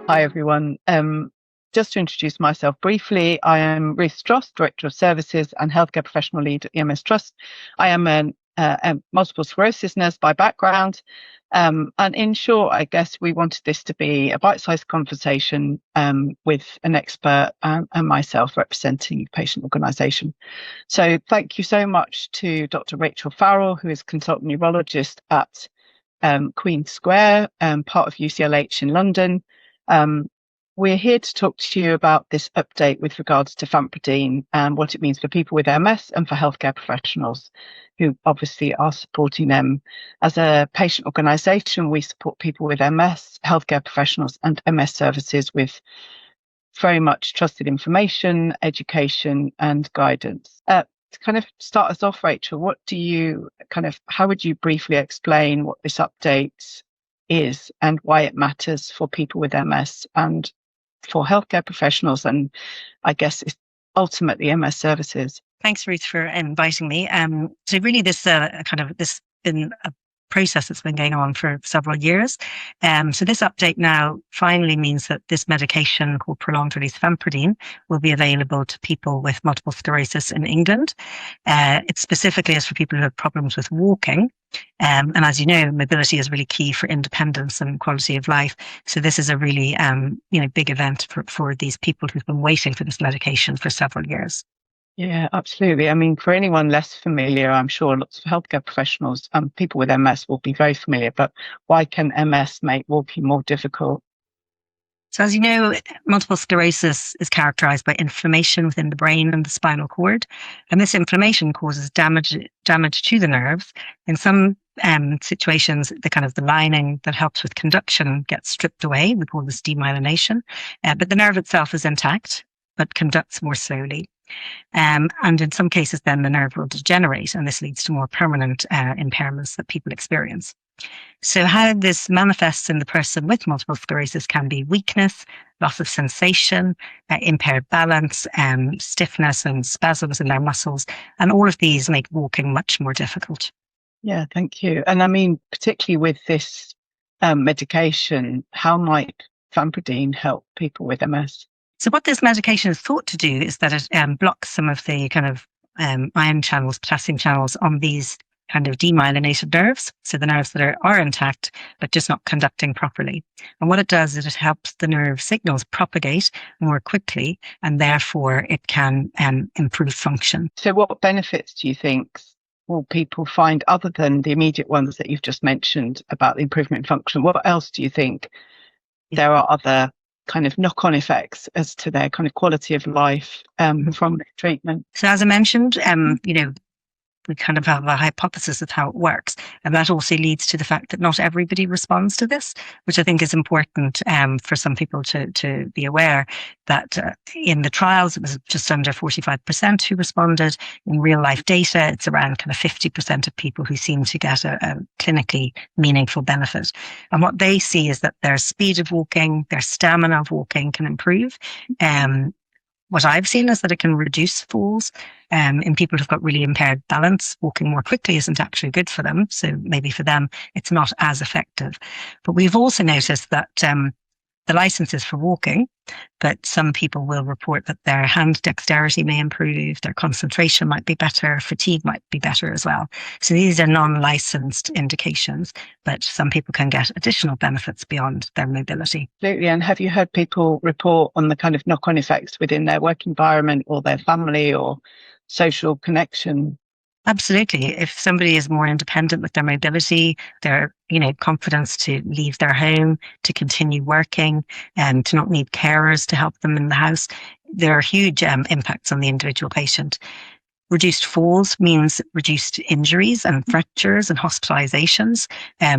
Hi, everyone. Just to introduce myself briefly, I am Ruth Stross, Director of Services and Healthcare Professional Lead at the MS Trust. I am a multiple sclerosis nurse by background. And in short, I guess we wanted this to be a bite-sized conversation with an expert and myself representing the patient organisation. So thank you so much to Dr. Rachel Farrell, who is consultant neurologist at Queen Square, part of UCLH in London. We're here to talk to you about this update with regards to Fampridine and what it means for people with MS and for healthcare professionals who obviously are supporting them. As a patient organisation, we support people with MS, healthcare professionals and MS services with very much trusted information, education and guidance. To kind of start us off, Rachel, how would you briefly explain what this update is and why it matters for people with MS and for healthcare professionals and I guess it's ultimately MS services? Thanks, Ruth, for inviting me. So really this this been a process that's been going on for several years. So this update now finally means that this medication called prolonged release Fampridine will be available to people with multiple sclerosis in England. It specifically is for people who have problems with walking. And as you know, mobility is really key for independence and quality of life. So this is a really, big event for these people who've been waiting for this medication for several years. Yeah, absolutely. I mean, for anyone less familiar, I'm sure lots of healthcare professionals and people with MS will be very familiar, but why can MS make walking more difficult? So as you know, multiple sclerosis is characterized by inflammation within the brain and the spinal cord. And this inflammation causes damage to the nerves. In some situations, the lining that helps with conduction gets stripped away. We call this demyelination. But the nerve itself is intact, but conducts more slowly. And in some cases, then the nerve will degenerate, and this leads to more permanent impairments that people experience. So how this manifests in the person with multiple sclerosis can be weakness, loss of sensation, impaired balance, stiffness and spasms in their muscles. And all of these make walking much more difficult. Yeah, thank you. And I mean, particularly with this medication, how might Fampridine help people with MS? So what this medication is thought to do is that it blocks some of the ion channels, potassium channels on these kind of demyelinated nerves. So the nerves that are intact, but just not conducting properly. And what it does is it helps the nerve signals propagate more quickly, and therefore it can improve function. So what benefits do you think will people find other than the immediate ones that you've just mentioned about the improvement in function? What else do you think there are other kind of knock-on effects as to their kind of quality of life from the treatment? So as I mentioned, we kind of have a hypothesis of how it works. And that also leads to the fact that not everybody responds to this, which I think is important for some people to be aware that in the trials, it was just under 45% who responded. In real life data, it's around kind of 50% of people who seem to get a clinically meaningful benefit. And what they see is that their speed of walking, their stamina of walking can improve. What I've seen is that it can reduce falls in people who've got really impaired balance. Walking more quickly isn't actually good for them. So maybe for them, it's not as effective. But we've also noticed that the license is for walking, but some people will report that their hand dexterity may improve, their concentration might be better, fatigue might be better as well. So these are non-licensed indications, but some people can get additional benefits beyond their mobility. Absolutely. And have you heard people report on the kind of knock-on effects within their work environment or their family or social connection? Absolutely. If somebody is more independent with their mobility, their confidence to leave their home, to continue working, and to not need carers to help them in the house, there are huge impacts on the individual patient. Reduced falls means reduced injuries and fractures and hospitalizations.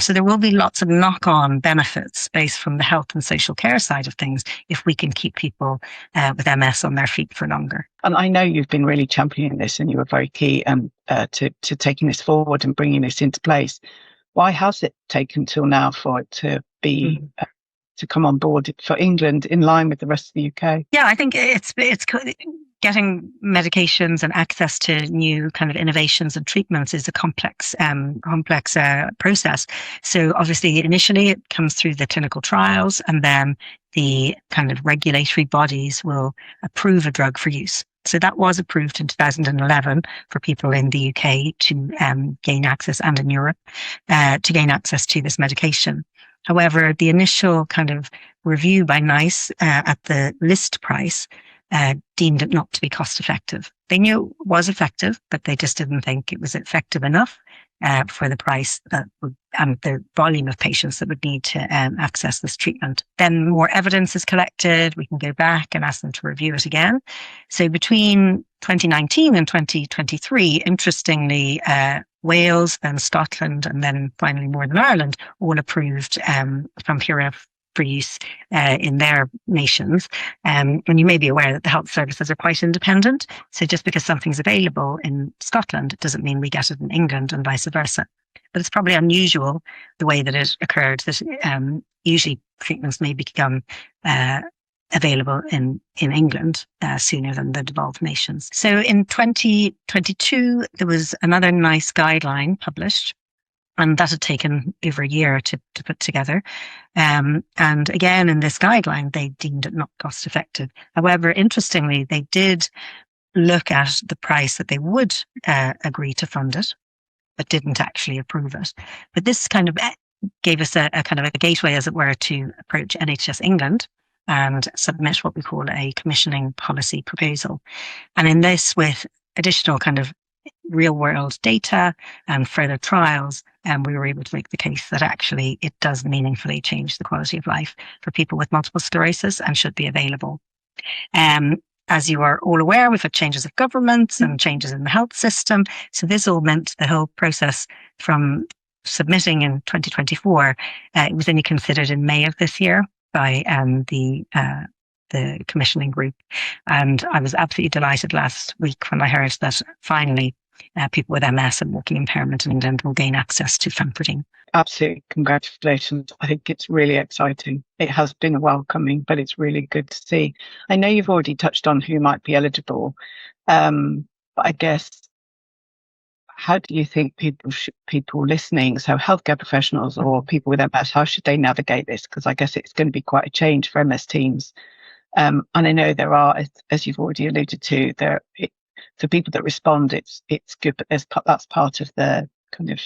So there will be lots of knock-on benefits based from the health and social care side of things if we can keep people with MS on their feet for longer. And I know you've been really championing this and you were very key to taking this forward and bringing this into place. Why has it taken till now for it to be to come on board for England in line with the rest of the UK? Yeah, I think it's getting medications and access to new kind of innovations and treatments is a complex process. So obviously initially it comes through the clinical trials, and then the kind of regulatory bodies will approve a drug for use. So that was approved in 2011 for people in the UK to gain access, and in Europe to gain access to this medication. However, the initial kind of review by NICE at the list price deemed it not to be cost effective. They knew it was effective, but they just didn't think it was effective enough for the price that would, and the volume of patients that would need to access this treatment. Then more evidence is collected. We can go back and ask them to review it again. So between 2019 and 2023, interestingly, Wales, then Scotland, and then finally Northern Ireland all approved Fampine for use in their nations. And you may be aware that the health services are quite independent. So just because something's available in Scotland, it doesn't mean we get it in England and vice versa. But it's probably unusual the way that it occurred, that usually treatments may become available in England sooner than the devolved nations. So in 2022, there was another NICE guideline published, and that had taken over a year to put together. And again, in this guideline, they deemed it not cost effective. However, interestingly, they did look at the price that they would agree to fund it, but didn't actually approve it. But this kind of gave us a kind of a gateway, as it were, to approach NHS England and submit what we call a commissioning policy proposal. And in this, with additional kind of real world data and further trials, we were able to make the case that actually it does meaningfully change the quality of life for people with multiple sclerosis and should be available. As you are all aware, we've had changes of governments and changes in the health system. So this all meant the whole process from submitting in 2024, it was only considered in May of this year by the commissioning group. And I was absolutely delighted last week when I heard that finally people with MS and walking impairment in England will gain access to Fampridine. Absolutely. Congratulations. I think it's really exciting. It has been a welcoming, but it's really good to see. I know you've already touched on who might be eligible, but I guess, how do you think people listening, so healthcare professionals or people with MS, how should they navigate this? Because I guess it's going to be quite a change for MS teams. And I know there are, as you've already alluded to, for people that respond, it's good, but that's part of the kind of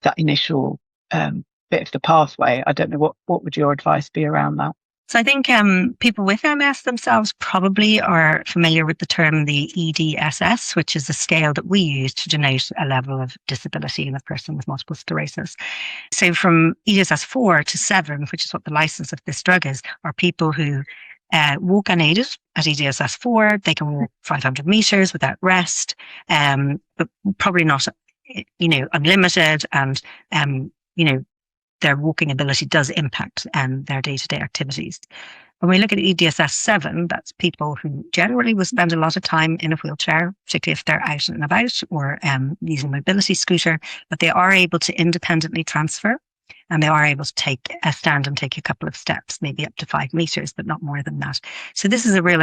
that initial bit of the pathway. I don't know, what would your advice be around that? So I think people with MS themselves probably are familiar with the term the EDSS, which is a scale that we use to denote a level of disability in a person with multiple sclerosis. So from EDSS 4 to 7, which is what the license of this drug is, are people who walk unaided at EDSS 4. They can walk 500 meters without rest, but probably not, unlimited. And, their walking ability does impact their day-to-day activities. When we look at EDSS 7, that's people who generally will spend a lot of time in a wheelchair, particularly if they're out and about or using a mobility scooter, but they are able to independently transfer, and they are able to stand and take a couple of steps, maybe up to 5 meters, but not more than that. So this is a real,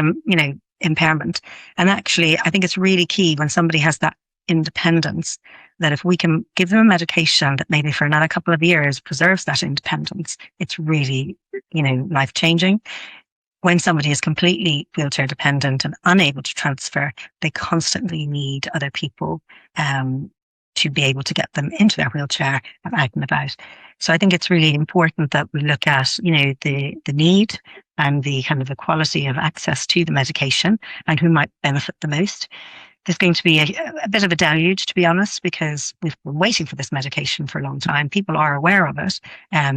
impairment. And actually, I think it's really key when somebody has that independence, that if we can give them a medication that maybe for another couple of years preserves that independence, it's really, life-changing. When somebody is completely wheelchair dependent and unable to transfer, they constantly need other people to be able to get them into their wheelchair and out and about. So I think it's really important that we look at, the need and the kind of the quality of access to the medication and who might benefit the most. There's going to be a bit of a deluge, to be honest, because we've been waiting for this medication for a long time. People are aware of it.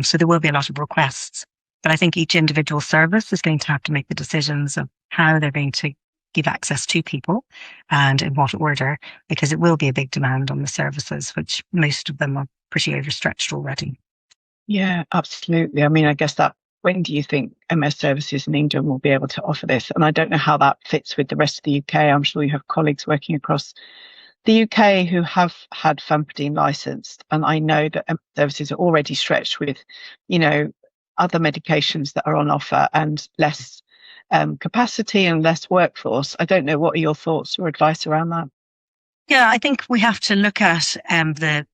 So there will be a lot of requests. But I think each individual service is going to have to make the decisions of how they're going to give access to people and in what order, because it will be a big demand on the services, which most of them are pretty overstretched already. Yeah, absolutely. I mean, I guess when do you think MS services in England will be able to offer this? And I don't know how that fits with the rest of the UK. I'm sure you have colleagues working across the UK who have had Fampridine licensed. And I know that MS services are already stretched with, other medications that are on offer and less capacity and less workforce. I don't know, what are your thoughts or advice around that? Yeah, I think we have to look at the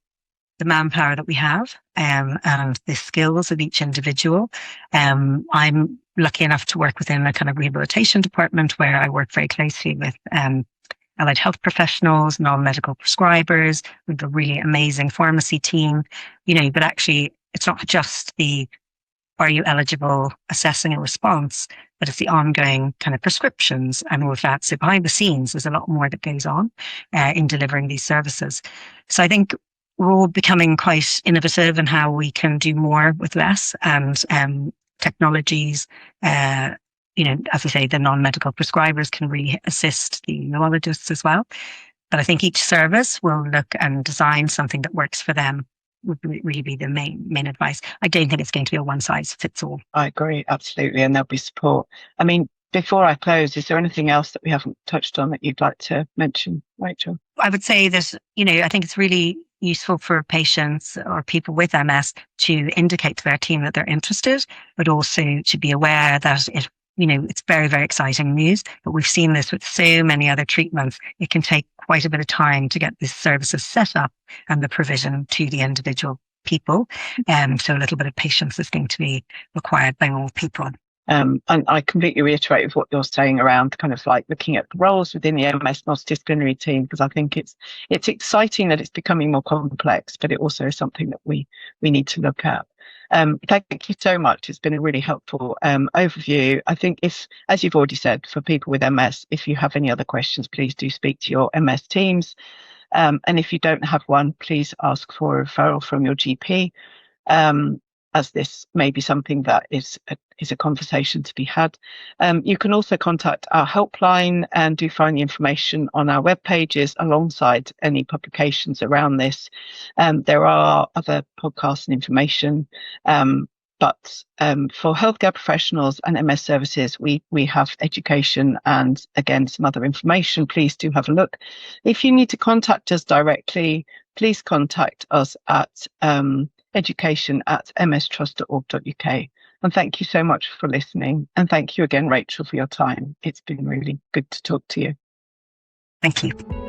the manpower that we have and the skills of each individual. I'm lucky enough to work within a kind of rehabilitation department where I work very closely with allied health professionals, non-medical prescribers, with a really amazing pharmacy team, but actually it's not just the are you eligible assessing a response, but it's the ongoing kind of prescriptions and all of that. So behind the scenes, there's a lot more that goes on in delivering these services. So I think we're all becoming quite innovative in how we can do more with less, and technologies, as I say, the non-medical prescribers can really assist the neurologists as well. But I think each service will look and design something that works for them would really be the main advice. I don't think it's going to be a one size fits all. I agree, absolutely. And there'll be support. I mean, before I close, is there anything else that we haven't touched on that you'd like to mention, Rachel? I would say that, I think it's really useful for patients or people with MS to indicate to their team that they're interested, but also to be aware that it's very, very exciting news, but we've seen this with so many other treatments. It can take quite a bit of time to get these services set up and the provision to the individual people. So a little bit of patience is going to be required by all people. And I completely reiterate with what you're saying around kind of like looking at the roles within the MS multidisciplinary team, because I think it's exciting that it's becoming more complex, but it also is something that we need to look at. Thank you so much. It's been a really helpful overview. I think as you've already said, for people with MS, if you have any other questions, please do speak to your MS teams. And if you don't have one, please ask for a referral from your GP, as this may be something that is a conversation to be had. You can also contact our helpline and do find the information on our web pages alongside any publications around this. There are other podcasts and information, but for healthcare professionals and MS services, we have education and, again, some other information. Please do have a look. If you need to contact us directly, please contact us at education@mstrust.org.uk. And thank you so much for listening. And thank you again, Rachel, for your time. It's been really good to talk to you. Thank you.